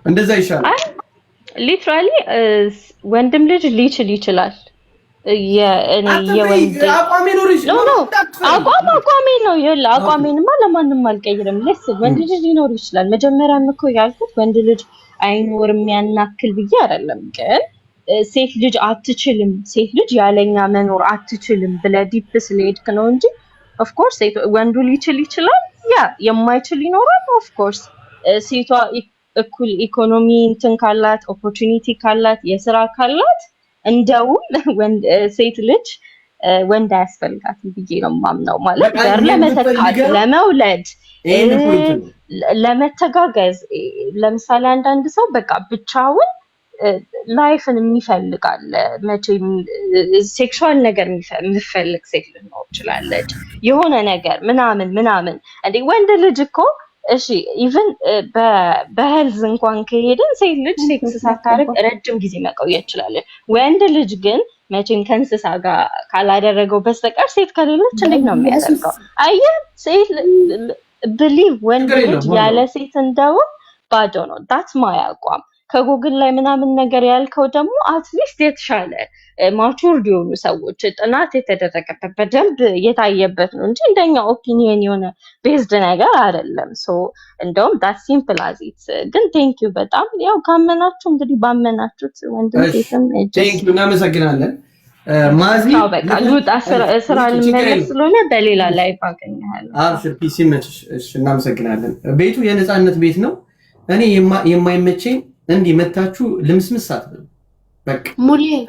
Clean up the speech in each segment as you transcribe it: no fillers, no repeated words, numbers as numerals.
እንደዛ ይሻላል። ሊትራሊ ወንድም ልጅ ሊችል ይችላል። የእኔ የወንድ አቋሜ ነው አቋሜ ነው ይላ አቋሜንማ ለማንም አልቀይርም። ወንድ ልጅ ሊኖር ይችላል። መጀመሪያም እኮ ያልኩት ወንድ ልጅ አይኖርም ያናክል ብዬ አይደለም፣ ግን ሴት ልጅ አትችልም፣ ሴት ልጅ ያለኛ መኖር አትችልም ብለህ ዲፕ ስለሄድክ ነው እንጂ ኦፍ ኮርስ ወንዱ ሊችል ይችላል። ያ የማይችል ይኖራል። ኦፍ ኮርስ ሴቷ እኩል ኢኮኖሚ እንትን ካላት ኦፖርቹኒቲ ካላት የስራ ካላት እንደውም ሴት ልጅ ወንድ አያስፈልጋትም ብዬ ነው የማምነው። ማለት ዘር ለመተካት ለመውለድ ለመተጋገዝ። ለምሳሌ አንዳንድ ሰው በቃ ብቻውን ላይፍን የሚፈልጋል። መቼም ሴክሹዋል ነገር የሚፈልግ ሴት ልትኖር ትችላለች። የሆነ ነገር ምናምን እንዴ ወንድ ልጅ እኮ እሺ ኢቭን በሄልዝ እንኳን ከሄድን ሴት ልጅ ሴክስ ሳታረግ ረጅም ጊዜ መቆየት ትችላለች። ወንድ ልጅ ግን መቼም ከእንስሳ ጋር ካላደረገው በስተቀር ሴት ከሌለች እንዴት ነው የሚያደርገው? አየህ ሴት ብሊቭ ወንድ ልጅ ያለ ሴት እንደው ባዶ ነው። ዳትስ ማይ አቋም። ከጉግል ላይ ምናምን ነገር ያልከው ደግሞ አትሊስት የተሻለ ማቹርድ የሆኑ ሰዎች ጥናት የተደረገበት በደንብ የታየበት ነው እንጂ እንደኛ ኦፒኒየን የሆነ ቤዝድ ነገር አይደለም። ሶ እንደውም ዳት ሲምፕል አዚት። ግን ቴንክ ዩ በጣም ያው ካመናችሁ እንግዲህ ባመናችሁት ወንድም ሴትም ቴንክ ዩ እናመሰግናለን። ማዚ በቃ ልውጣ ስራ ልመለስ ስለሆነ በሌላ ላይ ባገኛለሁ። አብሽር ፒሲ መችሽ። እሺ እናመሰግናለን። ቤቱ የነፃነት ቤት ነው። እኔ የማይመቸኝ እንዲህ መታችሁ ልምስምስ አትበሉ። በቃ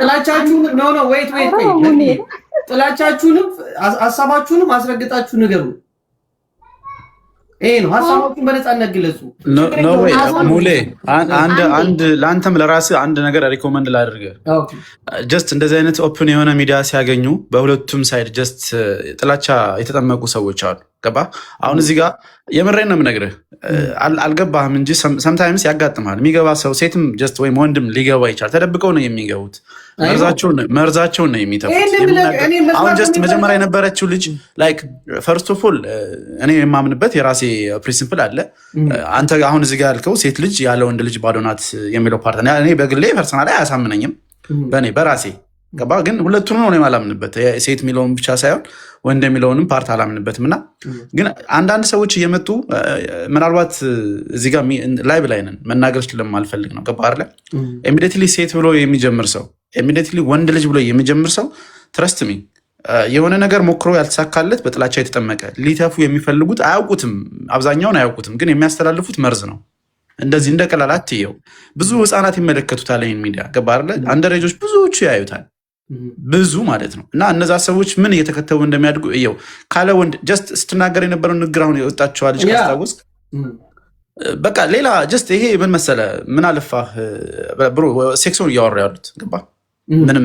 ጥላቻችሁን ኖ ዌይት ጥላቻችሁንም ሐሳባችሁንም አስረግጣችሁ ንገሩ። ይሄ ነው ሐሳባችሁን በነፃነት ግለጹ። ኖ ወይ ሙሌ አንድ ለአንተም ለራስህ አንድ ነገር ሪኮመንድ ላድርግህ። ጀስት እንደዚህ አይነት ኦፕን የሆነ ሚዲያ ሲያገኙ በሁለቱም ሳይድ ጀስት ጥላቻ የተጠመቁ ሰዎች አሉ። ገባ? አሁን እዚህ ጋር የምሬን ነው የምነግርህ። አልገባህም እንጂ ሰምታይምስ ያጋጥማል። የሚገባ ሰው ሴትም ጀስት ወይም ወንድም ሊገባ ይችላል። ተደብቀው ነው የሚገቡት። መርዛቸውን ነው የሚተፉት። አሁን ጀስት መጀመሪያ የነበረችው ልጅ ላይክ ፈርስት ኦፍ ኦል እኔ የማምንበት የራሴ ፕሪንሲፕል አለ። አንተ አሁን እዚህ ጋር ያልከው ሴት ልጅ ያለ ወንድ ልጅ ባዶ ናት የሚለው ፓርት እኔ በግሌ ፐርሰናል አያሳምነኝም። በራሴ ገባ? ግን ሁለቱንም ነው የማላምንበት። ሴት የሚለውን ብቻ ሳይሆን ወንድ የሚለውንም ፓርት አላምንበትም። እና ግን አንዳንድ ሰዎች እየመጡ ምናልባት እዚህ ጋር ላይቭ ላይ ነን መናገር ስለማልፈልግ ነው። ገባ አይደለ? ኢሚዲየትሊ ሴት ብሎ የሚጀምር ሰው ኢሚዲየትሊ ወንድ ልጅ ብሎ የሚጀምር ሰው ትረስት ሚ የሆነ ነገር ሞክሮ ያልተሳካለት በጥላቻ የተጠመቀ ሊተፉ የሚፈልጉት አያውቁትም፣ አብዛኛውን አያውቁትም፣ ግን የሚያስተላልፉት መርዝ ነው። እንደዚህ እንደ ቀላል አትየው። ብዙ ህፃናት ይመለከቱታል ይህን ሚዲያ። ገባ አይደለ? አንደሬጆች ብዙዎቹ ያዩታል፣ ብዙ ማለት ነው። እና እነዛ ሰዎች ምን እየተከተቡ እንደሚያድጉ እየው። ካለ ወንድ ጀስት ስትናገር የነበረው ንግግር አሁን የወጣችኋል ልጅ ካስታወስክ በቃ ሌላ ጀስት ይሄ ምን መሰለ ምን አለፋህ ብሮ ሴክሱን እያወራ ያሉት ገባ? ምንም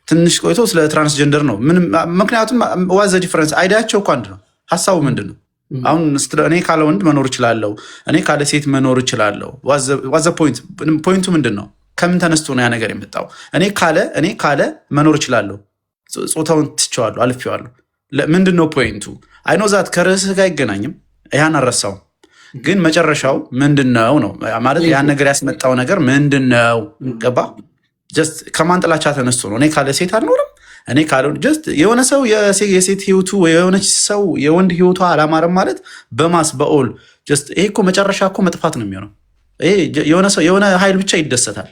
ትንሽ ቆይቶ ስለ ትራንስጀንደር ነው ምንም። ምክንያቱም ዋዘ ዲፈረንስ አይዲያቸው እኮ አንድ ነው። ሀሳቡ ምንድን ነው? አሁን እኔ ካለ ወንድ መኖር እችላለሁ፣ እኔ ካለ ሴት መኖር እችላለሁ። ዋዘ ፖይንቱ ምንድን ነው? ከምን ተነስቶ ነው ያ ነገር የመጣው? እኔ ካለ መኖር እችላለሁ፣ ጾታውን ትቼዋለሁ፣ አልፌዋለሁ። ምንድን ነው ፖይንቱ? አይኖ ዛት ከርዕስህ ጋር አይገናኝም። ያን አልረሳውም። ግን መጨረሻው ምንድን ነው ነው ማለት ያን ነገር ያስመጣው ነገር ምንድን ነው? ገባ? ጀስት ከማን ጥላቻ ተነስቶ ነው? እኔ ካለ ሴት አልኖርም፣ እኔ ካለ ጀስት የሆነ ሰው የሴት ህይወቱ የሆነች ሰው የወንድ ህይወቷ አላማረም ማለት በማስ በኦል ጀስት ይሄ እኮ መጨረሻ እኮ መጥፋት ነው የሚሆነው። ይሄ የሆነ ሰው የሆነ ኃይል ብቻ ይደሰታል።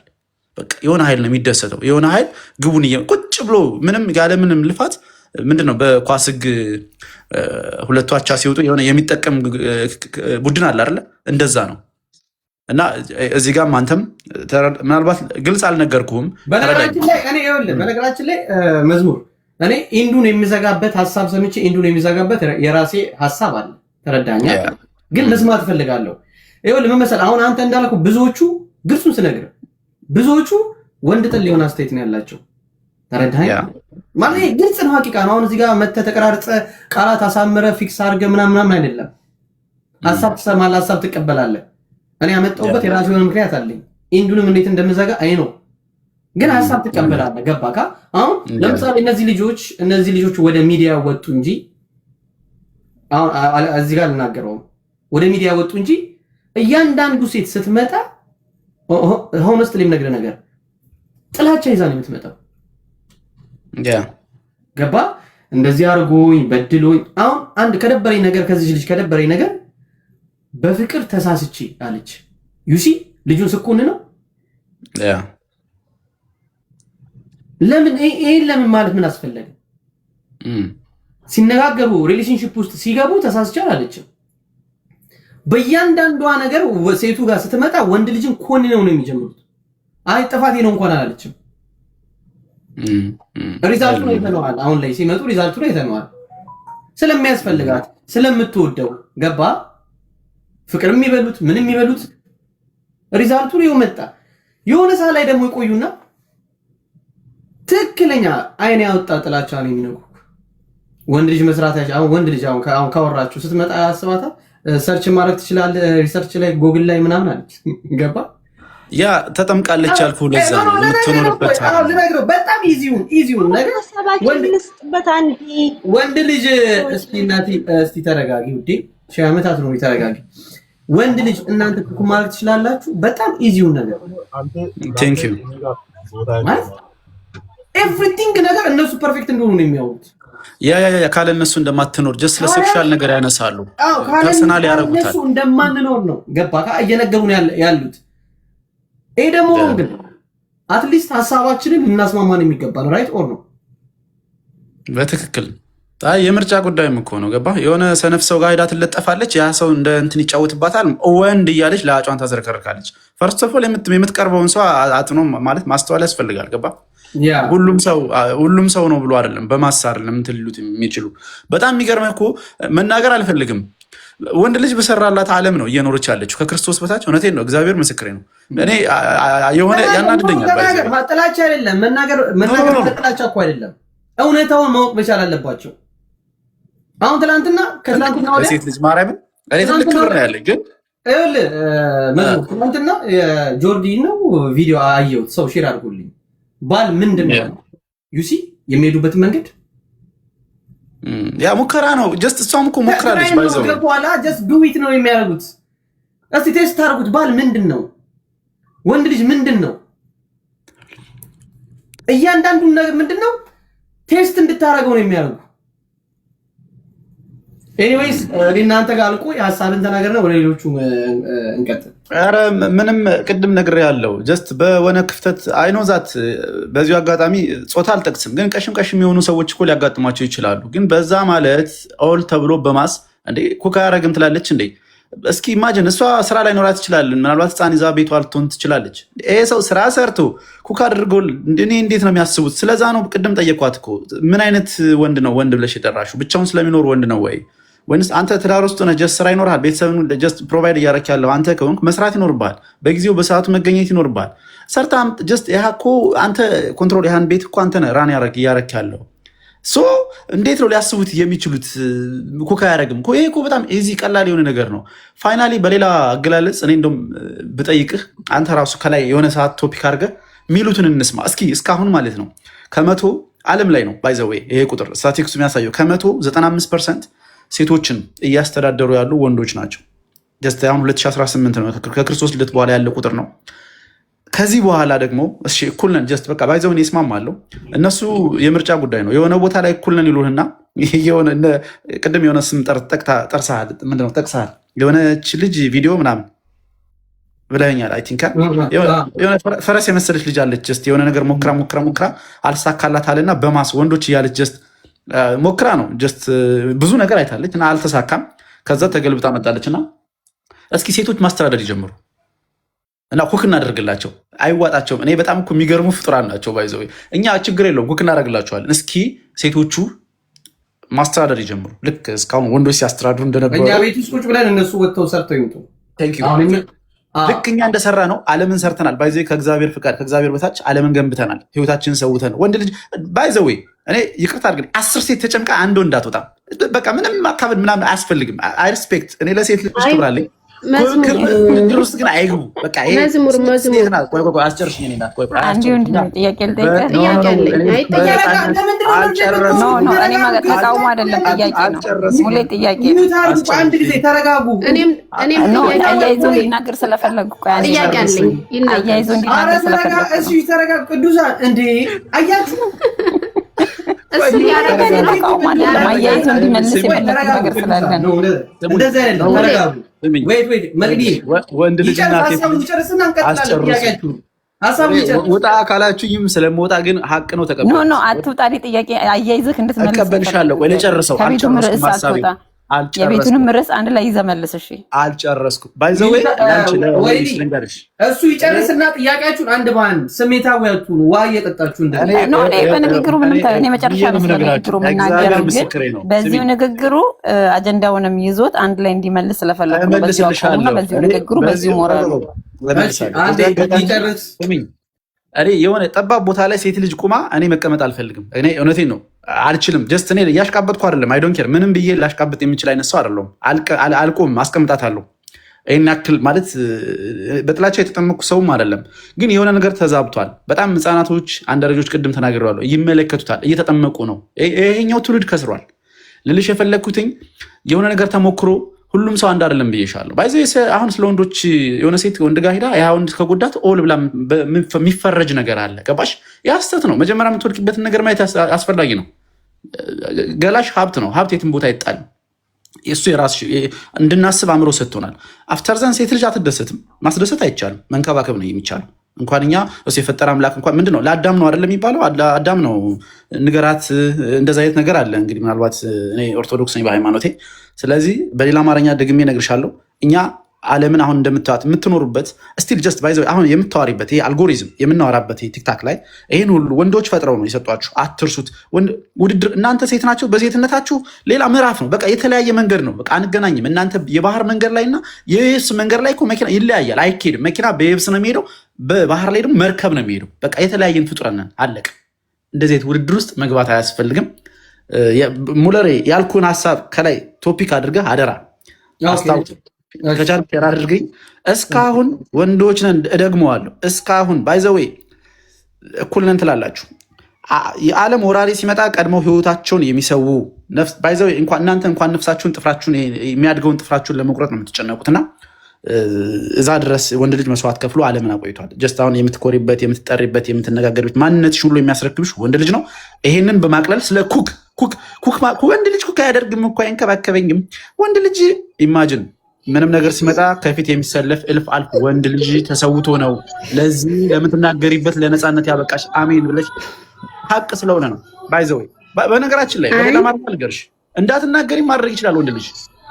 በቃ የሆነ ኃይል ነው የሚደሰተው። የሆነ ኃይል ግቡን ቁጭ ብሎ ምንም ያለ ምንም ልፋት ምንድነው በኳስ ህግ ሁለቱ አቻ ሲወጡ የሆነ የሚጠቀም ቡድን አለ አይደለ? እንደዛ ነው። እና እዚህ ጋር አንተም ምናልባት ግልጽ አልነገርኩህም። በነገራችን ላይ መዝሙር እኔ ኢንዱን የሚዘጋበት ሀሳብ ሰምቼ ኢንዱን የሚዘጋበት የራሴ ሀሳብ አለ። ተረዳኛ? ግን መስማት እፈልጋለሁ። ይኸውልህ ምን መሰለህ፣ አሁን አንተ እንዳልኩህ ብዙዎቹ ግልጹን ስነግርህ ብዙዎቹ ወንድ ጥል የሆነ አስተያየት ነው ያላቸው። ተረዳኸኝ? ማለት ግልጽ ነው፣ ሀቂቃ ነው። አሁን እዚህ ጋር መተህ ተቀራርጸህ ቃላት አሳምረህ ፊክስ አድርገህ ምናምን አይደለም። ሀሳብ ትሰማለህ፣ ሀሳብ ትቀበላለህ። እኔ ያመጣሁበት የራሱ የሆነ ምክንያት አለኝ። ኢንዱንም እንዴት እንደምዘጋ አይ ነው፣ ግን ሀሳብ ትቀበላለህ። ገባህ? አሁን ለምሳሌ እነዚህ ልጆች ወደ ሚዲያ ወጡ እንጂ አሁን እዚህ ጋር ልናገረው ወደ ሚዲያ ወጡ እንጂ እያንዳንዱ ሴት ስትመጣ ሆነስት ሊም ነገር ጥላቻ ይዛ ነው የምትመጣው። ገባ እንደዚህ አርጎኝ በድሎኝ። አሁን አንድ ከደበረኝ ነገር ከዚህ ልጅ ከደበረኝ ነገር በፍቅር ተሳስቼ አለች ዩሲ ልጁን ስኮን ነው ለምን ይሄን ለምን ማለት ምን አስፈለገ? ሲነጋገሩ ሪሌሽንሺፕ ውስጥ ሲገቡ ተሳስቼ አላለችም። በእያንዳንዷ ነገር ሴቱ ጋር ስትመጣ ወንድ ልጅን ኮን ነው የሚጀምሩት። አይ ጥፋቴ ነው እንኳን አላለችም። ሪዛልቱ ነው የተነዋል። አሁን ላይ ሲመጡ ሪዛልቱ ነው የተነዋል። ስለሚያስፈልጋት ስለምትወደው ገባ ፍቅር የሚበሉት ምን የሚበሉት ሪዛልቱ ነው መጣ። የሆነ ሰዓት ላይ ደግሞ ይቆዩና ትክክለኛ አይን ያወጣ ጥላቻ ነው የሚነኩ። ወንድ ልጅ መስራታቸው አሁን ወንድ ልጅ አሁን ካወራችሁ ስትመጣ ያስባታ ሰርች ማድረግ ትችላለህ። ሪሰርች ላይ ጎግል ላይ ምናምን አለች ገባ ያ ተጠምቃለች አልኩ። ለዛ ነው የምትኖርበት። በጣም ኢዚውን ነገር ወንድ ልጅ እስቲ እናቲ እስቲ ተረጋጊ ውዴ፣ ሺህ ዓመታት ነው ተረጋጊ። ወንድ ልጅ እናንተ ኩኩ ማለት ትችላላችሁ። በጣም ኢዚውን ነገር ቴንክ ዩ ማለት ኤቭሪቲንግ ነገር እነሱ ፐርፌክት እንደሆኑ ነው የሚያወሩት። ያ ካለ እነሱ እንደማትኖር ጀስት ለሴክሹዋል ነገር ያነሳሉ። ፐርሰናል ያረጉታል። እነሱ እንደማንኖር ነው ገባ እየነገሩን ያሉት። ይሄ ደግሞ ግን አትሊስት ሐሳባችንን እናስማማን የሚገባል ራይት ኦር ነው በትክክል። የምርጫ ጉዳይም እኮ ነው ገባ። የሆነ ሰነፍ ሰው ጋር ሄዳ ትለጠፋለች። ያ ሰው እንደ እንትን ይጫወትባታል። ወንድ እያለች ለአጯን ታዝረከርካለች። ፈርስት ኦፍ ኦል የምትቀርበውን ሰው አጥኖ ማለት ማስተዋል ያስፈልጋል ገባ። ሁሉም ሰው ነው ብሎ አይደለም በማሳ አይደለም እንትን ሊሉት የሚችሉ። በጣም የሚገርመህ እኮ መናገር አልፈልግም። ወንድ ልጅ በሰራላት ዓለም ነው እየኖረች ያለችው ከክርስቶስ በታች። እውነቴን ነው፣ እግዚአብሔር ምስክሬ ነው። እኔ የሆነ ያናድደኛል። ጥላቻ አይደለም መናገር ጥላቻ እኮ አይደለም። እውነታውን ማወቅ መቻል አለባቸው። አሁን ከትላንትና ወዲያ ሴት ልጅ ማርያምን እኔ ትልቅ ክብር ነው ያለኝ። ግን ትላንትና ጆርዲ ነው ቪዲዮ አየሁት፣ ሰው ሼር አድርጎልኝ። ባል ምንድን ነው ዩሲ የሚሄዱበት መንገድ ያ ሙከራ ነው። ጀስት እሷም እኮ ሞክራለች። ባይዘው በኋላ ጀስት ዱ ኢት ነው የሚያደርጉት። እስቲ ቴስት አድርጉት። ባል ምንድን ነው? ወንድ ልጅ ምንድን ነው? እያንዳንዱን ነገር ምንድን ነው ቴስት እንድታረገው ነው የሚያደርጉ። ኤኒዌይስ እናንተ ጋር አልቆ የሐሳብን ተናገርና ወደ ሌሎቹ እንቀጥል። ኧረ ምንም ቅድም ነግሬ ያለው ጀስት በሆነ ክፍተት አይኖዛት። በዚሁ አጋጣሚ ጾታ አልጠቅስም፣ ግን ቀሽም የሆኑ ሰዎች እኮ ሊያጋጥሟቸው ይችላሉ። ግን በዛ ማለት ኦል ተብሎ በማስ እንዴ ኩካ ያረግም ትላለች እንዴ። እስኪ ኢማጂን እሷ ስራ ላይ ኖራት ትችላል። ምናልባት ህፃን ይዛ ቤቷ ልትሆን ትችላለች። ይሄ ሰው ስራ ሰርቶ ኩካ አድርጎ እኔ እንዴት ነው የሚያስቡት? ስለዛ ነው ቅድም ጠየኳት እኮ ምን አይነት ወንድ ነው ወንድ ብለሽ የጠራሽው? ብቻውን ስለሚኖር ወንድ ነው ወይ ወይስ አንተ ትዳር ውስጥ ሆነህ ጀስት ስራ ይኖርሃል፣ ቤተሰብን ጀስት ፕሮቫይድ እያረክ ያለው አንተ ከሆንክ መስራት ይኖርብሃል፣ በጊዜው በሰዓቱ መገኘት ይኖርብሃል። ሰርታም ጀስት ያ እኮ አንተ ኮንትሮል ያህን ቤት እኮ አንተ ነህ ራን እያረክ ያለው። ሶ እንዴት ነው ሊያስቡት የሚችሉት? ኩካ ያረግም እኮ ይሄ እኮ በጣም ኢዚ ቀላል የሆነ ነገር ነው። ፋይናሊ በሌላ አገላለጽ እኔ እንደውም ብጠይቅህ አንተ ራሱ ከላይ የሆነ ሰዓት ቶፒክ አድርገህ ሚሉትን እንስማ እስኪ። እስካሁን ማለት ነው ከመቶ ዓለም ላይ ነው ባይ ዘ ዌይ ይሄ ቁጥር ስታቲክሱ የሚያሳየው ከመቶ 95% ሴቶችን እያስተዳደሩ ያሉ ወንዶች ናቸው። ጀስት አሁን 2018 ነው፣ ከክርስቶስ ልደት በኋላ ያለ ቁጥር ነው። ከዚህ በኋላ ደግሞ እሺ እኩል ነን ጀስት በቃ ባይዘውን ይስማማለሁ። እነሱ የምርጫ ጉዳይ ነው። የሆነ ቦታ ላይ እኩል ነን ይሉህና ቅድም የሆነ ስም ጠርሰሃል፣ ምንድን ነው ጠቅሰሃል፣ የሆነች ልጅ ቪዲዮ ምናምን ብለኸኛል። አይ ቲንክ የሆነ ፈረስ የመሰለች ልጅ አለች። ጀስት የሆነ ነገር ሞክራ አልሳካላት አለና በማስ ወንዶች እያለች ጀስት ሞክራ ነው ጀስት ብዙ ነገር አይታለች እና አልተሳካም። ከዛ ተገልብጣ መጣለች እና እስኪ ሴቶች ማስተዳደር ይጀምሩ እና ኩክ እናደርግላቸው። አይዋጣቸውም። እኔ በጣም እኮ የሚገርሙ ፍጡራን ናቸው። ባይዘው እኛ ችግር የለውም ኩክ እናደርግላቸዋለን። እስኪ ሴቶቹ ማስተዳደር ይጀምሩ፣ ልክ እስካሁን ወንዶች ሲያስተዳድሩ እንደነበሩ። እኛ ቤት ውስጥ ቁጭ ብለን እነሱ ወጥተው ሰርተው ይምጡ። ልክ እኛ እንደሰራ ነው ዓለምን ሰርተናል። ባይዘው ከእግዚአብሔር ፍቃድ ከእግዚአብሔር በታች ዓለምን ገንብተናል። ህይወታችንን ሰውተን ወንድ ልጅ ባይዘው እኔ ይቅርታ አድርግልኝ 10 ሴት ተጨምቃ አንድ ወንድ አትወጣም። በቃ ምንም አካበድ ምናምን አያስፈልግም። አይ ሪስፔክት እኔ ለሴት ልጅ ክብር አለኝ። ክርክር ውስጥ ግን አይግቡ። በቃ ይሄ መዝሙር ቆይ አስጨርሽኝ። እኔ ናት ቆይ አንዴ ወንድም ጥያቄ ልጠይቅህ። ጥያቄ አለኝ። እኔ ማለት ተቃውሞ አይደለም ጥያቄ ነው። ሙሌ ጥያቄ አንድ ጊዜ ተረጋጉ። እኔም አያይዞ ሊናገር ስለፈለጉ ቆይ አንዴ ጥያቄ አለኝ። አያይዞ እንዲናገር ስለፈለጉ እሺ ተረጋጉ። ቅዱሳን እንዴ አያችሁ እሱ ያረጋጋ ተቃውሞ አይደለም። አያይዞ እንዲመልስ የፈለጉ ነገር ስላለ ነው። እንደዛ አይደለም። ተረጋጉ። ወይት መግዲ ወንድ ልጅና ወጣ አካላችሁም ስለምወጣ ግን ሀቅ ነው። ተቀበል ኖ አትውጣ። ጥያቄ አያይዝህ እንድትመልስ ተቀበልሻለሁ። ወይ ለጨርሰው የቤቱንም ርዕስ አንድ ላይ ይዘህ መልስ። እሺ አልጨረስኩም። ባይዘው እሱ ይጨርስና ጥያቄያችሁን አንድ በአንድ ስሜታዊ ያቱን ዋ እየጠጣችሁ ኖ በንግግሩ ምንም እኔ መጨረሻ ነው ንግግሩ የምናገረው፣ ግን በዚሁ ንግግሩ አጀንዳውንም ይዞት አንድ ላይ እንዲመልስ ስለፈለኩ ነው። በዚሁ ንግግሩ በዚሁ ሞራሉ እኔ የሆነ ጠባብ ቦታ ላይ ሴት ልጅ ቁማ እኔ መቀመጥ አልፈልግም። እኔ እውነቴን ነው አልችልም። ጀስት እኔ እያሽቃበጥኩ አይደለም። አይ ዶንት ኬር ምንም ብዬ ላሽቃበጥ የምችል አይነት ሰው አይደለሁም። አልቆም አስቀምጣታለሁ። ይህን ያክል ማለት በጥላቻ የተጠመኩ ሰውም አይደለም። ግን የሆነ ነገር ተዛብቷል። በጣም ህፃናቶች አንዳንዶች ቅድም ተናግረዋለሁ ይመለከቱታል፣ እየተጠመቁ ነው። ይሄኛው ትውልድ ከስሯል። ልልሽ የፈለግኩትኝ የሆነ ነገር ተሞክሮ ሁሉም ሰው አንድ አይደለም ብዬሻለሁ። ባይዘ አሁን ስለ ወንዶች የሆነ ሴት ወንድ ጋር ሄዳ ያ ወንድ ከጎዳት ኦል ብላ የሚፈረጅ ነገር አለ። ገባሽ? ያ ስተት ነው። መጀመሪያ የምትወድቅበትን ነገር ማየት አስፈላጊ ነው። ገላሽ ሀብት ነው። ሀብት የትም ቦታ አይጣልም። እሱ የራስ እንድናስብ አእምሮ ሰጥቶናል። አፍተርዘን ሴት ልጅ አትደሰትም። ማስደሰት አይቻልም። መንከባከብ ነው የሚቻለው። እንኳን እኛ እሱ የፈጠረ አምላክ እንኳን ምንድን ነው ለአዳም ነው አይደለም የሚባለው? አዳም ነው ንገራት። እንደዛ አይነት ነገር አለ። እንግዲህ ምናልባት እኔ ኦርቶዶክስ ነኝ በሃይማኖቴ። ስለዚህ በሌላ አማርኛ ደግሜ እነግርሻለሁ። እኛ ዓለምን አሁን እንደምታዩት የምትኖሩበት ስቲል ጀስት ባይዘው አሁን የምታወሪበት ይሄ አልጎሪዝም የምናወራበት ቲክታክ ላይ ይህን ሁሉ ወንዶች ፈጥረው ነው የሰጧችሁ። አትርሱት። ውድድር እናንተ ሴት ናቸው። በሴትነታችሁ ሌላ ምዕራፍ ነው። በቃ የተለያየ መንገድ ነው። በቃ አንገናኝም። እናንተ የባህር መንገድ ላይ እና የየብስ መንገድ ላይ መኪና ይለያያል። አይኬድም። መኪና በየብስ ነው የሚሄደው፣ በባህር ላይ ደግሞ መርከብ ነው የሚሄደው። በቃ የተለያየን ፍጡረን ነን። አለቅ። እንደዚህ አይነት ውድድር ውስጥ መግባት አያስፈልግም። ሙለሬ ያልኩን ሀሳብ ከላይ ቶፒክ አድርገህ አደራ አስታውቅ። ከቻልክ ሸር አድርገኝ። እስካሁን ወንዶች ነን፣ እደግመዋለሁ። እስካሁን ባይዘዌ እኩል ነን ትላላችሁ። የዓለም ወራሪ ሲመጣ ቀድመው ህይወታቸውን የሚሰዉ ነፍስ ባይዘዌ እናንተ እንኳን ነፍሳችሁን ጥፍራችሁን የሚያድገውን ጥፍራችሁን ለመቁረጥ ነው የምትጨነቁትና እዛ ድረስ ወንድ ልጅ መስዋዕት ከፍሎ ዓለምን አቆይቷል። ጀስት አሁን የምትኮሪበት፣ የምትጠሪበት፣ የምትነጋገርበት ማንነትሽ ሁሉ የሚያስረክብሽ ወንድ ልጅ ነው። ይሄንን በማቅለል ስለ ወንድ ልጅ ኩክ አያደርግም እኮ አይንከባከበኝም ወንድ ልጅ ኢማጅን ምንም ነገር ሲመጣ ከፊት የሚሰለፍ እልፍ አልፍ ወንድ ልጅ ተሰውቶ ነው ለዚህ ለምትናገሪበት ለነፃነት ያበቃሽ። አሜን ብለሽ ሀቅ ስለሆነ ነው። ባይዘወይ በነገራችን ላይ በሌላ ማለት አልገርሽ እንዳትናገሪ ማድረግ ይችላል ወንድ ልጅ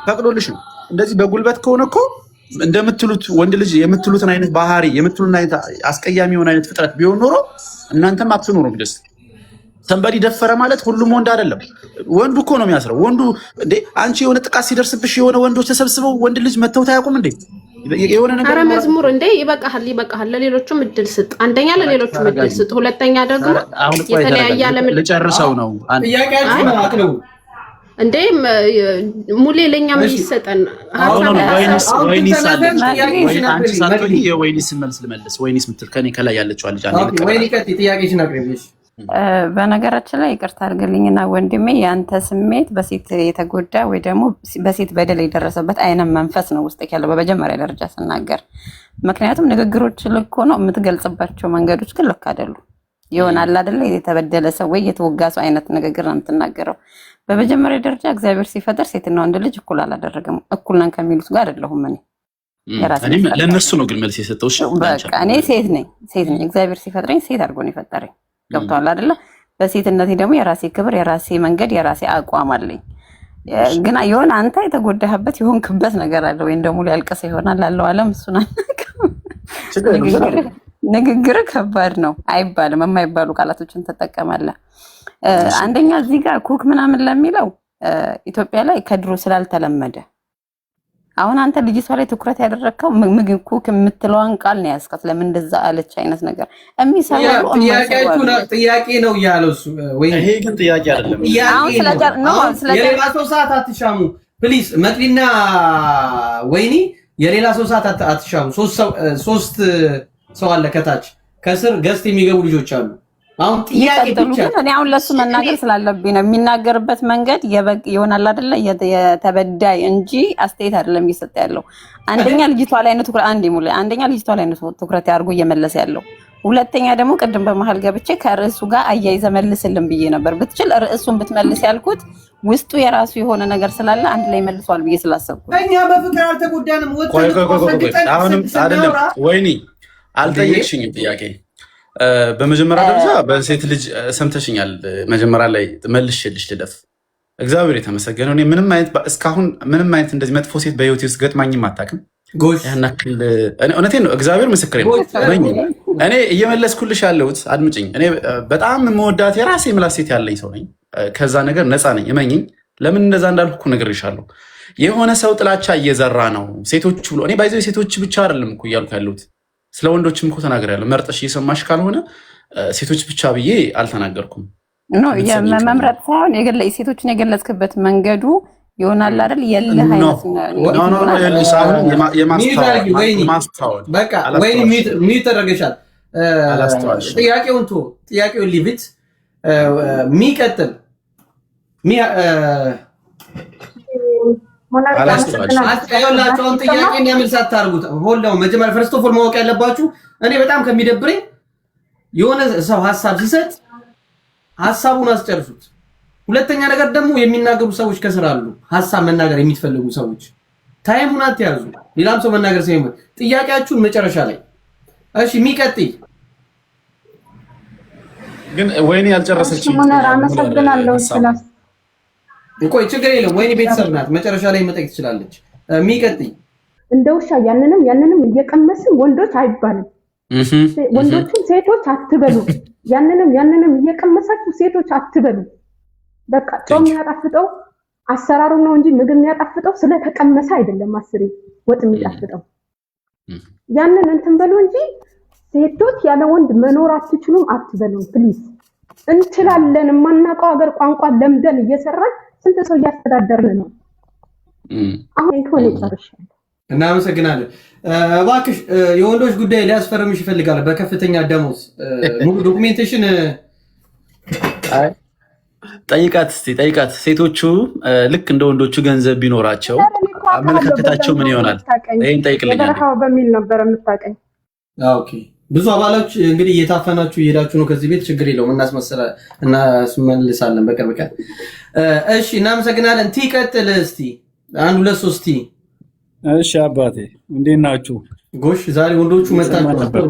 ፈቅዶልሽ ነው። እንደዚህ በጉልበት ከሆነ እኮ እንደምትሉት ወንድ ልጅ የምትሉትን አይነት ባህሪ የምትሉትን አይነት አስቀያሚ የሆነ አይነት ፍጥረት ቢሆን ኖሮ እናንተም አትኖሩም። ደስ ሰንበዲ ደፈረ ማለት ሁሉም ወንድ አይደለም። ወንዱ እኮ ነው የሚያስረው። ወንዱ እንዴ አንቺ የሆነ ጥቃት ሲደርስብሽ የሆነ ወንዶች ተሰብስበው ወንድ ልጅ መተውት አያውቁም እንዴ? የሆነ ነገር ኧረ መዝሙር እንዴ ይበቃሃል። ለሌሎቹም እድል ስጥ። አንደኛ ለሌሎቹም እድል ስጥ። ሁለተኛ ደግሞ የተለያየ ዓለም ልጨርሰው ነው እንዴ ሙሌ ለኛ ምን ይሰጠን? ወይኒስን መልስ ልመልስ። ወይኒስ ምትል ከኔ ከላይ ያለችው ልጅ በነገራችን ላይ ይቅርታ አድርግልኝና ወንድሜ የአንተ ስሜት በሴት የተጎዳ ወይ ደግሞ በሴት በደል የደረሰበት አይነት መንፈስ ነው ውስጥ ያለው በመጀመሪያ ደረጃ ስናገር። ምክንያቱም ንግግሮች ልክ ሆነው የምትገልጽባቸው መንገዶች ግን ልክ አይደሉም። ይሆናል አይደለ? የተበደለ ሰው ወይ የተወጋ ሰው አይነት ንግግር ነው የምትናገረው። በመጀመሪያ ደረጃ እግዚአብሔር ሲፈጠር ሴትና ወንድ ልጅ እኩል አላደረገም። እኩል ነን ከሚሉት ጋር አይደለሁም እኔ ለእነሱ ነው ግን መልስ የሰጠው። በቃ እኔ ሴት ነኝ። እግዚአብሔር ሲፈጥረኝ ሴት አድርጎ ነው የፈጠረኝ። ገብቷል አይደለ? በሴትነቴ ደግሞ የራሴ ክብር፣ የራሴ መንገድ፣ የራሴ አቋም አለኝ። ግን የሆነ አንተ የተጎዳህበት የሆንክበት ነገር አለ ወይም ደግሞ ሊያልቀሰ ይሆናል ላለው ዓለም እሱን ንግግር ከባድ ነው አይባልም። የማይባሉ ቃላቶችን ትጠቀማለህ። አንደኛ እዚህ ጋር ኩክ ምናምን ለሚለው ኢትዮጵያ ላይ ከድሮ ስላልተለመደ አሁን አንተ ልጅቷ ላይ ትኩረት ያደረከው ምግብ ኩክ የምትለዋን ቃል ነው ያስከት። ለምን እንደዛ አለች አይነት ነገር የሚሰራው ጥያቄ ነው ያለው እሱ። ወይ ይሄ ግን ጥያቄ አይደለም። አሁን ስለሌላ ሰው ሰዓት አትሻሙ ፕሊዝ። መቅዲና ወይኒ የሌላ ሰው ሰዓት አትሻሙ። ሶስት ሰው አለ ከታች፣ ከስር ገስት የሚገቡ ልጆች አሉ። አሁን ጥያቄ ብቻ እኔ አሁን ለሱ መናገር ስላለብኝ ነው። የሚናገርበት መንገድ ይሆናል አይደለ? የተበዳይ እንጂ አስተያየት አይደለም እየሰጠ ያለው። አንደኛ ልጅቷ ላይ ነው ትኩረት አንደኛ ልጅቷ ላይ ነው ትኩረት ያርጉ እየመለሰ ያለው። ሁለተኛ ደግሞ ቅድም በመሃል ገብቼ ከርዕሱ ጋር አያይዘ መልስልን ብዬ ነበር። ብትችል ርዕሱን ብትመልስ ያልኩት ውስጡ የራሱ የሆነ ነገር ስላለ አንድ ላይ መልሷል ብዬ ስላሰብኩ። እኛ በፍቅር አልተጎዳንም። አሁንም አይደለም ወይኔ አልጠየቅሽኝም ጥያቄ። በመጀመሪያ ደረጃ በሴት ልጅ ሰምተሽኛል። መጀመሪያ ላይ መልሼልሽ ልለፍ። እግዚአብሔር የተመሰገነው። እኔ እስካሁን ምንም አይነት እንደዚህ መጥፎ ሴት በህይወቴ ውስጥ ገጥማኝም አታውቅም። ያን ያክል እውነቴን ነው። እግዚአብሔር ምስክሬ ነው። እኔ እየመለስኩልሽ ያለሁት አድምጭኝ። እኔ በጣም የምወዳት የራሴ ምላስ ሴት ያለኝ ሰው ነኝ። ከዛ ነገር ነፃ ነኝ። እመኝኝ። ለምን እንደዛ እንዳልኩ ነግሬሻለሁ። የሆነ ሰው ጥላቻ እየዘራ ነው ሴቶች ብሎ እኔ ባይዘው ሴቶች ብቻ አይደለም እኮ እያልኩ ያለሁት ስለ ወንዶችም እኮ ተናግሬያለሁ። መርጠሽ እየሰማሽ ካልሆነ ሴቶች ብቻ ብዬ አልተናገርኩም። መምረጥ ሳይሆን ሴቶችን የገለጽክበት መንገዱ ይሆናል አይደል? የለህ አይነት ማስተዋል በቃ ወይ ሚዩት ተደረገሻል። ጥያቄውን ሊቪት ሚቀጥል ያላቸውን ጥያቄ የሚያምልስ አታርጉት። ሆላው መጀመሪያ ፈርስት ኦፍ ኦል ማወቅ ያለባችሁ እኔ በጣም ከሚደብረኝ የሆነ ሰው ሀሳብ ሲሰጥ ሀሳቡን አስጨርሱት። ሁለተኛ ነገር ደግሞ የሚናገሩ ሰዎች ከስራ አሉ። ሀሳብ መናገር የሚፈልጉ ሰዎች ታይሙን አትያዙ። ሌላም ሰው መናገር ሳይሆን ጥያቄያችሁን መጨረሻ ላይ እሺ። የሚቀጥል ግን ወይኔ ያልጨረሰችኝ አመሰግናለሁ። ቆይ ችግር የለም። ወይኔ ቤተሰብ ናት። መጨረሻ ላይ መጠየቅ ትችላለች። የሚቀጥል እንደ ውሻ ያንንም እየቀመስን ወንዶች አይባልም። ወንዶችም ሴቶች አትበሉ። ያንንም እየቀመሳችሁ ሴቶች አትበሉ። በቃ ጾም የሚያጣፍጠው አሰራሩ ነው እንጂ ምግብ የሚያጣፍጠው ስለተቀመሰ አይደለም። አስሬ ወጥ የሚጣፍጠው ያንን እንትን በሉ እንጂ ሴቶች ያለ ወንድ መኖር አትችሉም አትበሉ ፕሊዝ። እንችላለን። የማናውቀው ሀገር ቋንቋ ለምደን እየሰራን ስንት ሰው እያስተዳደርን ነው። አሁን እንኳን ይጨርሻል። እናመሰግናለን። እባክሽ የወንዶች ጉዳይ ሊያስፈርምሽ ይፈልጋል በከፍተኛ ደሞዝ ሙሉ ዶክሜንቴሽን ጠይቃት። ሴቶቹ ልክ እንደ ወንዶቹ ገንዘብ ቢኖራቸው አመለካከታቸው ምን ይሆናል? ይሄን ጠይቅልኝ። በረሃው በሚል ነበር የምታውቀኝ። ኦኬ ብዙ አባላች እንግዲህ እየታፈናችሁ እየሄዳችሁ ነው ከዚህ ቤት። ችግር የለውም እናስመልሳለን በቅርብ ቀን። እሺ እናመሰግናለን። ቲ ቀጥል እስቲ 1 2 3 ቲ። እሺ አባቴ እንዴት ናችሁ? ጎሽ ዛሬ ወንዶቹ መጣችሁ።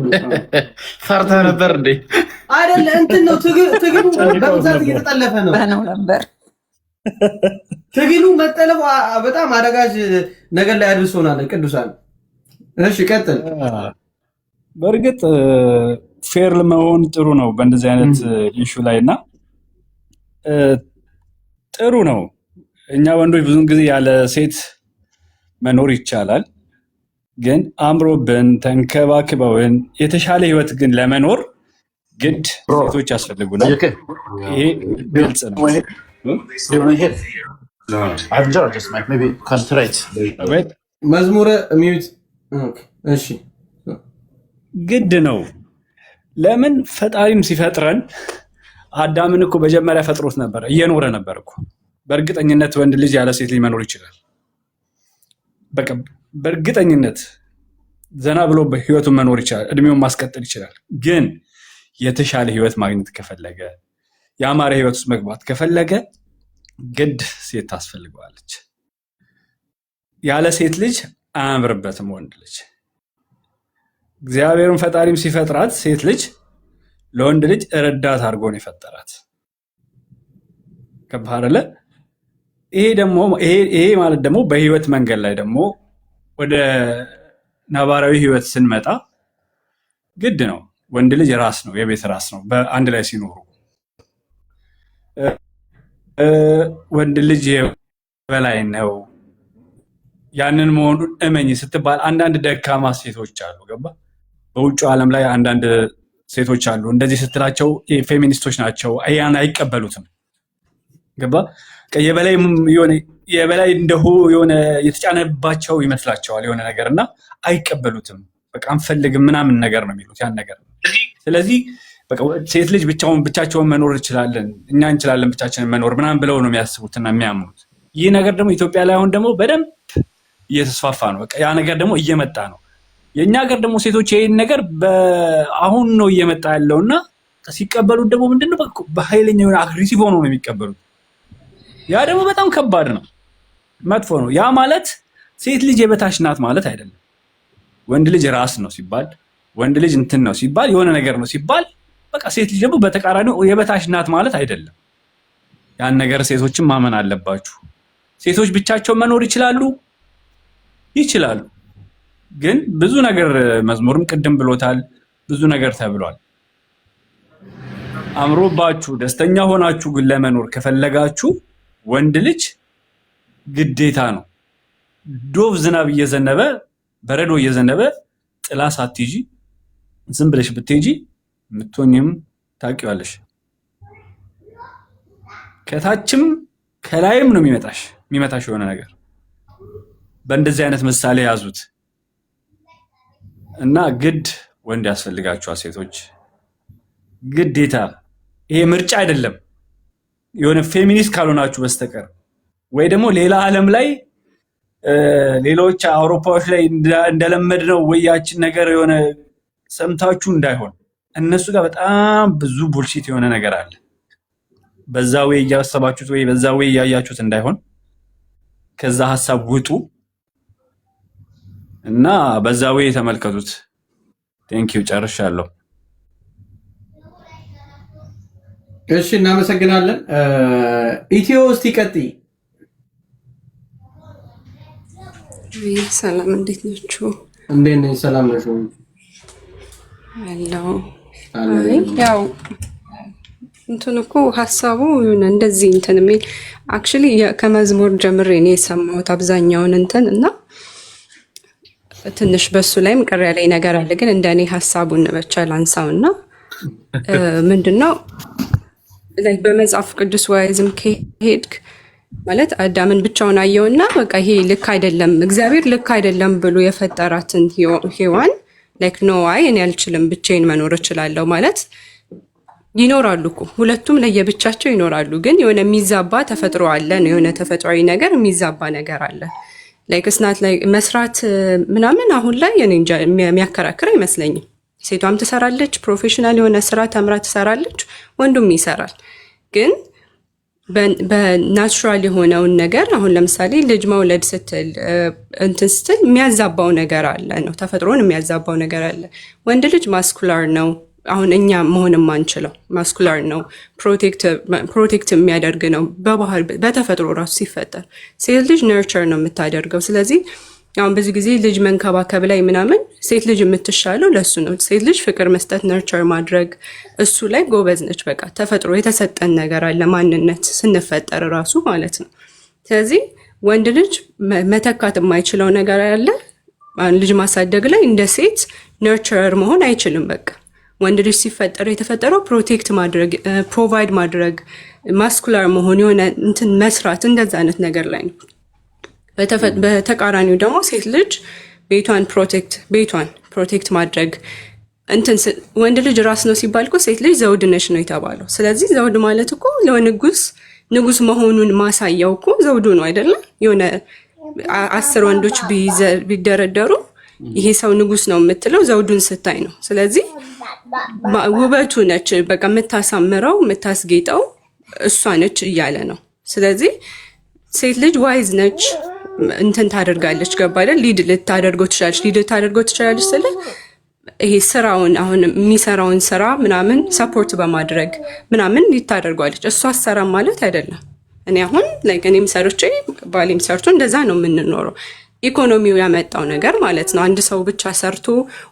ፈርተህ ነበር እንዴ? አይደለ እንትን ነው ትግሉ በብዛት እየተጠለፈ ነው ነበር። ትግሉ መጠለፍ በጣም አደጋጅ ነገር ላይ አድርሶናል ቅዱሳን። እሺ ቀጥል። በእርግጥ ፌር መሆን ጥሩ ነው በእንደዚህ አይነት ኢሹ ላይ እና ጥሩ ነው። እኛ ወንዶች ብዙን ጊዜ ያለ ሴት መኖር ይቻላል፣ ግን አምሮብን ተንከባክበውን የተሻለ ህይወት ግን ለመኖር ግድ ሴቶች ያስፈልጉናል። ይሄ ግልጽ ነው። መዝሙረ ሚዩት እሺ ግድ ነው። ለምን ፈጣሪም ሲፈጥረን አዳምን እኮ መጀመሪያ ፈጥሮት ነበር፣ እየኖረ ነበር እኮ። በእርግጠኝነት ወንድ ልጅ ያለ ሴት ልጅ መኖር ይችላል። በቃ በእርግጠኝነት ዘና ብሎ በህይወቱን መኖር ይችላል፣ እድሜውን ማስቀጠል ይችላል። ግን የተሻለ ህይወት ማግኘት ከፈለገ፣ የአማረ ህይወት ውስጥ መግባት ከፈለገ ግድ ሴት ታስፈልገዋለች። ያለ ሴት ልጅ አያምርበትም ወንድ ልጅ። እግዚአብሔርን ፈጣሪም ሲፈጥራት ሴት ልጅ ለወንድ ልጅ ረዳት አድርጎ ነው የፈጠራት። ከባህረለ ይሄ ማለት ደግሞ በህይወት መንገድ ላይ ደግሞ ወደ ነባራዊ ህይወት ስንመጣ ግድ ነው ወንድ ልጅ ራስ ነው፣ የቤት ራስ ነው። በአንድ ላይ ሲኖሩ ወንድ ልጅ በላይ ነው። ያንን መሆኑን እመኝ ስትባል አንዳንድ ደካማ ሴቶች አሉ። ገባ? በውጭ ዓለም ላይ አንዳንድ ሴቶች አሉ እንደዚህ ስትላቸው ፌሚኒስቶች ናቸው፣ ያን አይቀበሉትም። ገባ የበላይ እንደሆ የሆነ የተጫነባቸው ይመስላቸዋል የሆነ ነገር እና አይቀበሉትም። በቃ አንፈልግም ምናምን ነገር ነው የሚሉት ያን ነገር። ስለዚህ በቃ ሴት ልጅ ብቻቸውን መኖር እንችላለን እኛ እንችላለን ብቻችንን መኖር ምናምን ብለው ነው የሚያስቡትና የሚያምኑት። ይህ ነገር ደግሞ ኢትዮጵያ ላይ አሁን ደግሞ በደንብ እየተስፋፋ ነው። በቃ ያ ነገር ደግሞ እየመጣ ነው። የኛ ሀገር ደግሞ ሴቶች ይሄን ነገር አሁን ነው እየመጣ ያለውና ሲቀበሉት ደግሞ ምንድነው በኃይለኛ የሆነ አግሬሲቭ ሆኖ ነው የሚቀበሉት። ያ ደግሞ በጣም ከባድ ነው፣ መጥፎ ነው። ያ ማለት ሴት ልጅ የበታች ናት ማለት አይደለም። ወንድ ልጅ ራስ ነው ሲባል፣ ወንድ ልጅ እንትን ነው ሲባል፣ የሆነ ነገር ነው ሲባል በቃ ሴት ልጅ ደግሞ በተቃራኒው የበታች ናት ማለት አይደለም። ያን ነገር ሴቶችን ማመን አለባችሁ። ሴቶች ብቻቸውን መኖር ይችላሉ። ግን ብዙ ነገር መዝሙርም ቅድም ብሎታል፣ ብዙ ነገር ተብሏል። አምሮባችሁ ደስተኛ ሆናችሁ ግን ለመኖር ከፈለጋችሁ ወንድ ልጅ ግዴታ ነው ዶቭ ዝናብ እየዘነበ በረዶ እየዘነበ ጥላ ሳትይጂ ዝም ብለሽ ብትሄጂ ምትሆኝም ታውቂዋለሽ። ከታችም ከላይም ነው የሚመታሽ የሆነ ነገር። በእንደዚህ አይነት ምሳሌ ያዙት እና ግድ ወንድ ያስፈልጋችኋል ሴቶች፣ ግዴታ። ይሄ ምርጫ አይደለም የሆነ ፌሚኒስት ካልሆናችሁ በስተቀር ወይ ደግሞ ሌላ ዓለም ላይ ሌሎች አውሮፓዎች ላይ እንደለመድነው ወያችን ነገር የሆነ ሰምታችሁ እንዳይሆን። እነሱ ጋር በጣም ብዙ ቡልሺት የሆነ ነገር አለ። በዛ ወይ እያሰባችሁት ወይ በዛ ወይ እያያችሁት እንዳይሆን ከዛ ሐሳብ ውጡ እና በዛ ወይ ተመልከቱት። ቴንኪው ጨርሻለሁ። እሺ እናመሰግናለን። ኢትዮ እስቲ ቀጥይ። ሰላም እንዴት ናችሁ? እንዴት ነኝ? ሰላም ነሽ? አለው ያው እንትን እኮ ሀሳቡ የሆነ እንደዚህ እንትን የሚል አክቹሊ ከመዝሙር ጀምሬ ነው የሰማሁት አብዛኛውን እንትን እና ትንሽ በሱ ላይም ቅር ያለኝ ነገር አለ። ግን እንደኔ ሀሳቡን ብቻ ላንሳውና ምንድነው ላይ በመጽሐፍ ቅዱስ ዋይዝም ከሄድክ ማለት አዳምን ብቻውን አየውና በቃ ይሄ ልክ አይደለም እግዚአብሔር ልክ አይደለም ብሎ የፈጠራትን ሔዋን ላይክ ኖ አይ እኔ አልችልም ብቻዬን መኖር እችላለሁ ማለት ይኖራሉ እኮ ሁለቱም ለየብቻቸው ይኖራሉ። ግን የሆነ የሚዛባ ተፈጥሮ አለ ነው የሆነ ተፈጥሯዊ ነገር የሚዛባ ነገር አለ። ላይክ እስናት ላይ መስራት ምናምን አሁን ላይ እኔ እንጃ የሚያከራክር አይመስለኝም። ሴቷም ትሰራለች፣ ፕሮፌሽናል የሆነ ስራ ተምራ ትሰራለች፣ ወንዱም ይሰራል። ግን በናቹራል የሆነውን ነገር አሁን ለምሳሌ ልጅ መውለድ ስትል እንትን ስትል የሚያዛባው ነገር አለ ነው ተፈጥሮን የሚያዛባው ነገር አለ። ወንድ ልጅ ማስኩላር ነው። አሁን እኛ መሆን የማንችለው ማስኩላር ነው፣ ፕሮቴክት የሚያደርግ ነው በባህል በተፈጥሮ ራሱ ሲፈጠር። ሴት ልጅ ነርቸር ነው የምታደርገው። ስለዚህ አሁን ብዙ ጊዜ ልጅ መንከባከብ ላይ ምናምን ሴት ልጅ የምትሻለው ለሱ ነው። ሴት ልጅ ፍቅር መስጠት፣ ነርቸር ማድረግ እሱ ላይ ጎበዝ ነች። በቃ ተፈጥሮ የተሰጠን ነገር አለ ማንነት ስንፈጠር ራሱ ማለት ነው። ስለዚህ ወንድ ልጅ መተካት የማይችለው ነገር አለ። ልጅ ማሳደግ ላይ እንደ ሴት ነርቸር መሆን አይችልም። በቃ ወንድ ልጅ ሲፈጠር የተፈጠረው ፕሮቴክት ማድረግ፣ ፕሮቫይድ ማድረግ፣ ማስኩላር መሆን የሆነ እንትን መስራት እንደዛ አይነት ነገር ላይ ነው። በተቃራኒው ደግሞ ሴት ልጅ ቤቷን ፕሮቴክት ማድረግ እንትን ወንድ ልጅ ራስ ነው ሲባል እኮ ሴት ልጅ ዘውድ ነች ነው የተባለው። ስለዚህ ዘውድ ማለት እኮ ንጉስ መሆኑን ማሳያው እኮ ዘውዱ ነው አይደለም? የሆነ 10 ወንዶች ቢደረደሩ ይሄ ሰው ንጉስ ነው የምትለው ዘውዱን ስታይ ነው። ስለዚህ ውበቱ ነች በቃ የምታሳምረው የምታስጌጠው እሷ ነች እያለ ነው። ስለዚህ ሴት ልጅ ዋይዝ ነች፣ እንትን ታደርጋለች። ገባ አይደል? ሊድ ልታደርገው ትችላለች ስለ ይሄ ስራውን አሁን የሚሰራውን ስራ ምናምን ሰፖርት በማድረግ ምናምን ሊታደርጓለች። እሷ አሰራም ማለት አይደለም። እኔ አሁን ላይክ እኔም ሰርቼ ባሌም ሰርቶ እንደዛ ነው የምንኖረው። ኢኮኖሚው ያመጣው ነገር ማለት ነው። አንድ ሰው ብቻ ሰርቶ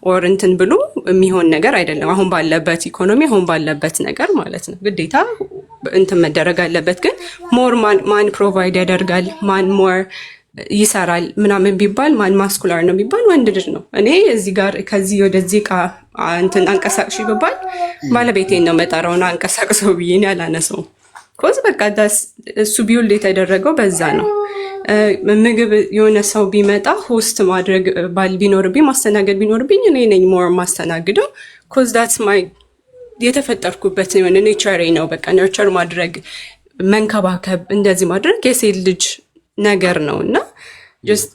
ኦር እንትን ብሎ የሚሆን ነገር አይደለም። አሁን ባለበት ኢኮኖሚ አሁን ባለበት ነገር ማለት ነው ግዴታ እንትን መደረግ አለበት። ግን ሞር ማን ፕሮቫይድ ያደርጋል ማን ሞር ይሰራል ምናምን ቢባል ማን ማስኩላር ነው ቢባል ወንድ ልጅ ነው። እኔ እዚህ ጋር ከዚህ ወደዚህ ቃ እንትን አንቀሳቅሽ ቢባል ባለቤቴን ነው መጣራውና አንቀሳቅሰው ብዬ ያላነሰው። ኮዝ በቃ እሱ ቢውልድ የተደረገው በዛ ነው። ምግብ የሆነ ሰው ቢመጣ ሆስት ማድረግ ቢኖርብኝ ማስተናገድ ቢኖርብኝ እኔ ነኝ ሞር ማስተናግደው። ኮዝ ዳትስ ማይ የተፈጠርኩበት የሆነ ኔቸሬ ነው። በቃ ነርቸር ማድረግ መንከባከብ እንደዚህ ማድረግ የሴት ልጅ ነገር ነው እና ጀስት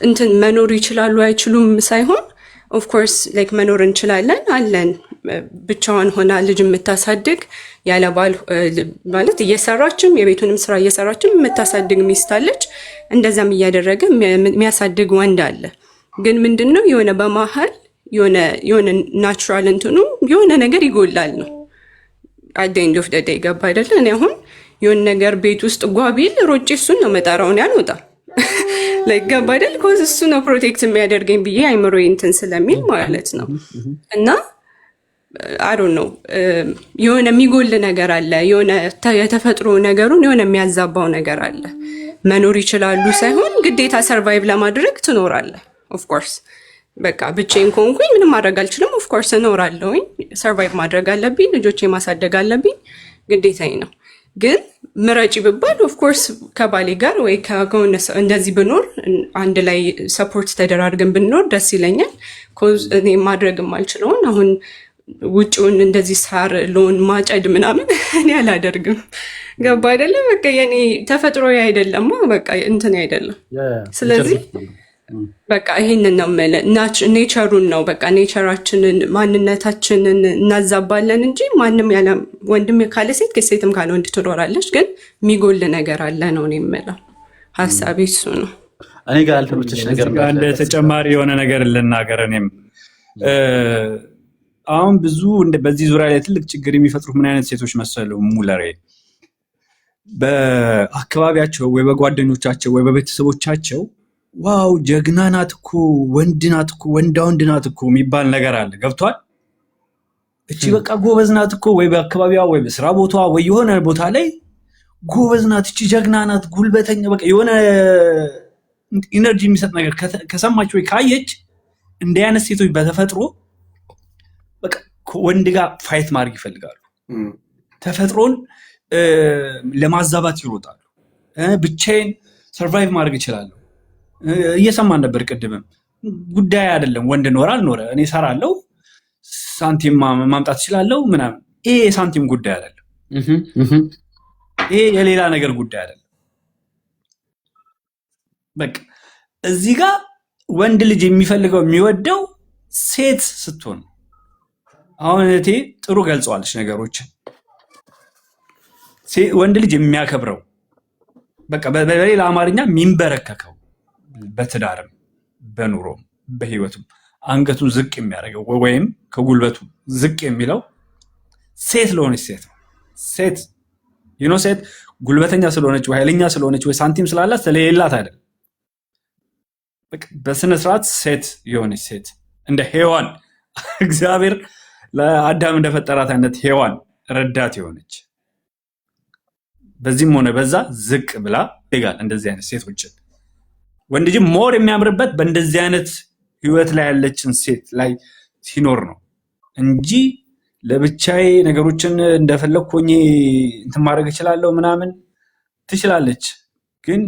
እንትን መኖር ይችላሉ አይችሉም ሳይሆን ኦፍኮርስ ላይክ መኖር እንችላለን አለን። ብቻዋን ሆና ልጅ የምታሳድግ ያለ ባል ማለት እየሰራችም የቤቱንም ስራ እየሰራችም የምታሳድግ ሚስት አለች። እንደዛም እያደረገ የሚያሳድግ ወንድ አለ። ግን ምንድነው የሆነ በመሀል የሆነ ናቹራል እንትኑ የሆነ ነገር ይጎላል ነው at the end of the day ገባ አይደለ? እኔ አሁን የሆነ ነገር ቤት ውስጥ ጓቢል ሮጬ እሱን ነው መጣራውን ያልወጣ like ገባ አይደል? ኮዝ እሱ ነው ፕሮቴክት የሚያደርገኝ ብዬ አይምሮዬ እንትን ስለሚል ማለት ነው። እና I don't know የሆነ የሚጎል ነገር አለ። የሆነ የተፈጥሮ ነገሩን የሆነ የሚያዛባው ነገር አለ። መኖር ይችላሉ ሳይሆን ግዴታ ሰርቫይቭ ለማድረግ ትኖራለህ። ኦፍ ኮርስ በቃ ብቻዬን ከሆንኩኝ ምንም ማድረግ አልችልም። ኦፍ ኮርስ እኖራለሁኝ። ሰርቫይቭ ማድረግ አለብኝ። ልጆቼ ማሳደግ አለብኝ። ግዴታዬ ነው። ግን ምረጪ ብባል ኦፍ ኮርስ ከባሌ ጋር ወይ ከሆነ እንደዚህ ብኖር አንድ ላይ ሰፖርት ተደራርገን ብንኖር ደስ ይለኛል። ኮዝ እኔ ማድረግ የማልችለውን አሁን ውጭውን እንደዚህ ሳር ሎን ማጨድ ምናምን እኔ አላደርግም። ገባ አይደለም? በቃ የኔ ተፈጥሮ አይደለም። በቃ እንትን አይደለም። ስለዚህ በቃ ይሄንን ነው ማለት ኔቸሩን ነው በቃ ኔቸራችንን ማንነታችንን እናዛባለን እንጂ ማንም ያለ ወንድም ካለ ሴት ከሴትም ካለ ወንድ ትኖራለች። ግን የሚጎል ነገር አለ ነው እኔ የምለው። ሐሳቤ እሱ ነው። እኔ ጋር አልተመቸሽ ነገር እንደ ተጨማሪ የሆነ ነገር ልናገር። እኔም አሁን ብዙ በዚህ ዙሪያ ላይ ትልቅ ችግር የሚፈጥሩ ምን አይነት ሴቶች መሰሉ ሙለሬ በአካባቢያቸው ወይ በጓደኞቻቸው ወይ በቤተሰቦቻቸው ዋው ጀግና ናት እኮ ወንድ ናት እኮ ወንዳ ወንድ ናት እኮ የሚባል ነገር አለ። ገብቷል? እቺ በቃ ጎበዝ ናት እኮ ወይ በአካባቢዋ ወይ በስራ ቦታዋ ወይ የሆነ ቦታ ላይ ጎበዝ ናት፣ እቺ ጀግና ናት፣ ጉልበተኛ በቃ የሆነ ኢነርጂ የሚሰጥ ነገር ከሰማች ወይ ካየች እንዲህ አይነት ሴቶች በተፈጥሮ በቃ ወንድ ጋር ፋይት ማድረግ ይፈልጋሉ። ተፈጥሮን ለማዛባት ይሮጣሉ። ብቻዬን ሰርቫይቭ ማድረግ ይችላሉ። እየሰማን ነበር ቅድምም። ጉዳይ አይደለም ወንድ ኖረ አልኖረ እኔ ሰራለሁ ሳንቲም ማምጣት ይችላልው ምናምን። ይሄ የሳንቲም ጉዳይ አይደለም። ይሄ የሌላ ነገር ጉዳይ አይደለም። በቃ እዚህ ጋር ወንድ ልጅ የሚፈልገው የሚወደው ሴት ስትሆን፣ አሁን እቴ ጥሩ ገልጸዋለች ነገሮችን። ወንድ ልጅ የሚያከብረው በቃ በሌላ አማርኛ የሚንበረከከው በትዳርም በኑሮም በህይወቱም አንገቱን ዝቅ የሚያደርገው ወይም ከጉልበቱ ዝቅ የሚለው ሴት ለሆነች ሴት ነው። ሴት ጉልበተኛ ስለሆነች ወይ ኃይለኛ ስለሆነች ወይ ሳንቲም ስላላት ስለሌላት አይደለም። በስነ ስርዓት ሴት የሆነች ሴት እንደ ሔዋን እግዚአብሔር ለአዳም እንደፈጠራት አይነት ሔዋን ረዳት የሆነች በዚህም ሆነ በዛ ዝቅ ብላ ይጋል እንደዚህ አይነት ሴቶችን ወንድ ልጅ ሞር የሚያምርበት በእንደዚህ አይነት ህይወት ላይ ያለችን ሴት ላይ ሲኖር ነው እንጂ ለብቻዬ ነገሮችን እንደፈለኩኝ እንትን ማድረግ እችላለሁ ምናምን ትችላለች ግን